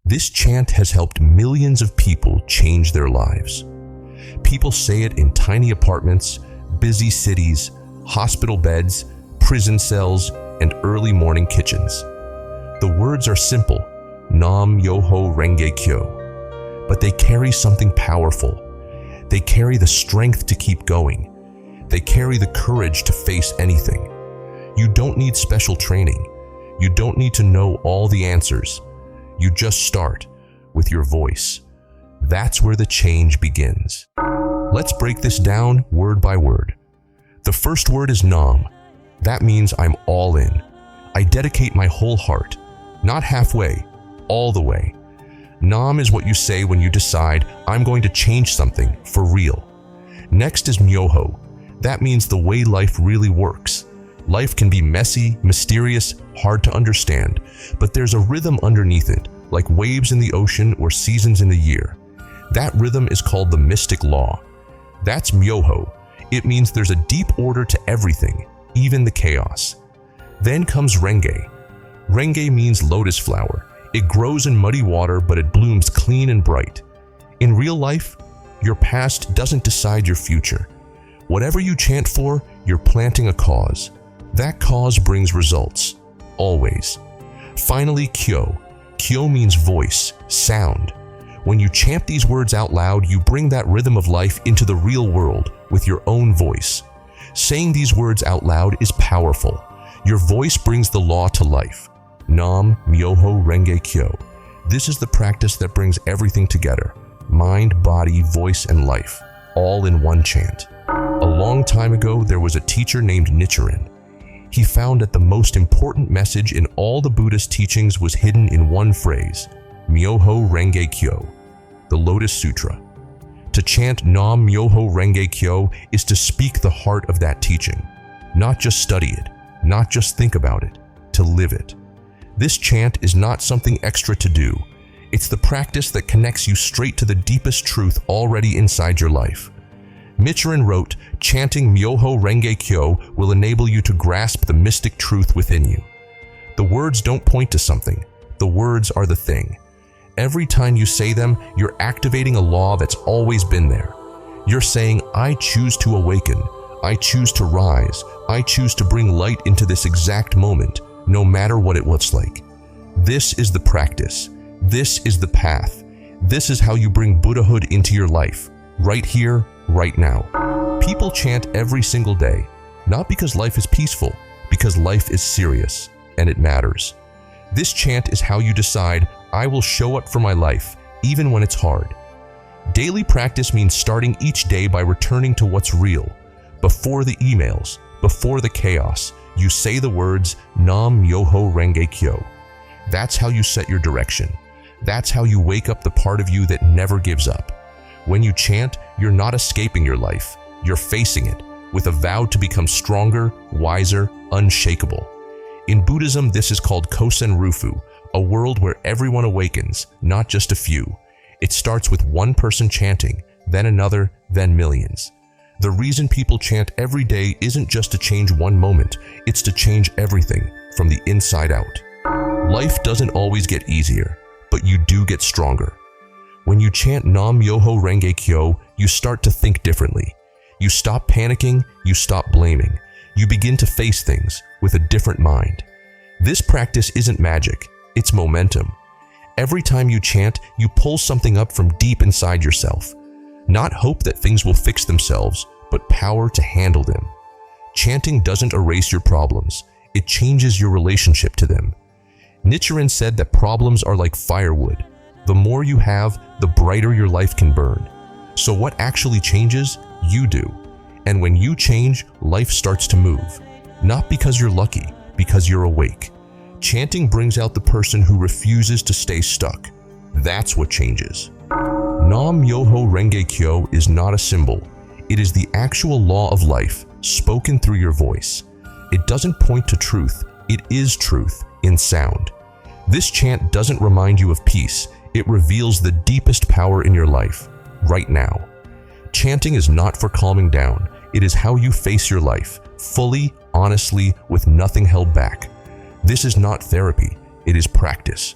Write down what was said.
This chant has helped millions of people change their lives. People say it in tiny apartments, busy cities, hospital beds, prison cells, and early morning kitchens. The words are simple, Nam Myoho Renge Kyo, but they carry something powerful. They carry the strength to keep going. They carry the courage to face anything. You don't need special training. You don't need to know all the answers. You just start with your voice. That's where the change begins. Let's break this down word by word. The first word is Nam. That means I'm all in. I dedicate my whole heart, not halfway, all the way. Nam is what you say when you decide, I'm going to change something for real. Next is Myoho. That means the way life really works. Life can be messy, mysterious, hard to understand, but there's a rhythm underneath it, like waves in the ocean or seasons in the year. That rhythm is called the mystic law. That's Myoho. It means there's a deep order to everything, even the chaos. Then comes Renge. Renge means lotus flower. It grows in muddy water, but it blooms clean and bright. In real life, your past doesn't decide your future. Whatever you chant for, you're planting a cause. That cause brings results, always. Finally, Kyo. Kyo means voice, sound. When you chant these words out loud, you bring that rhythm of life into the real world with your own voice. Saying these words out loud is powerful. Your voice brings the law to life. Nam Myoho Renge Kyo. This is the practice that brings everything together. Mind, body, voice, and life, all in one chant. A long time ago, there was a teacher named Nichiren. He found that the most important message in all the Buddhist teachings was hidden in one phrase, Myoho Renge Kyo, the Lotus Sutra. To chant Nam Myoho Renge Kyo is to speak the heart of that teaching, not just study it, not just think about it, to live it. This chant is not something extra to do. It's the practice that connects you straight to the deepest truth already inside your life. Nichiren wrote, chanting Myoho Renge Kyo will enable you to grasp the mystic truth within you. The words don't point to something. The words are the thing. Every time you say them, you're activating a law that's always been there. You're saying, I choose to awaken. I choose to rise. I choose to bring light into this exact moment, no matter what it looks like. This is the practice. This is the path. This is how you bring Buddhahood into your life, right here, right now. People chant every single day, not because life is peaceful, because life is serious, and it matters. This chant is how you decide, I will show up for my life, even when it's hard. Daily practice means starting each day by returning to what's real. Before the emails, before the chaos, you say the words, Nam Myoho Renge Kyo. That's how you set your direction. That's how you wake up the part of you that never gives up. When you chant, you're not escaping your life. You're facing it, with a vow to become stronger, wiser, unshakable. In Buddhism, this is called Kosen Rufu, a world where everyone awakens, not just a few. It starts with one person chanting, then another, then millions. The reason people chant every day isn't just to change one moment, it's to change everything from the inside out. Life doesn't always get easier, but you do get stronger. When you chant Nam Myoho Renge Kyo, you start to think differently. You stop panicking, you stop blaming. You begin to face things with a different mind. This practice isn't magic, it's momentum. Every time you chant, you pull something up from deep inside yourself. Not hope that things will fix themselves, but power to handle them. Chanting doesn't erase your problems, it changes your relationship to them. Nichiren said that problems are like firewood. The more you have, the brighter your life can burn. So what actually changes? You do. And when you change, life starts to move. Not because you're lucky, because you're awake. Chanting brings out the person who refuses to stay stuck. That's what changes. Nam Myoho Renge Kyo is not a symbol. It is the actual law of life, spoken through your voice. It doesn't point to truth. It is truth in sound. This chant doesn't remind you of peace. It reveals the deepest power in your life, right now. Chanting is not for calming down. It is how you face your life, fully, honestly, with nothing held back. This is not therapy. It is practice.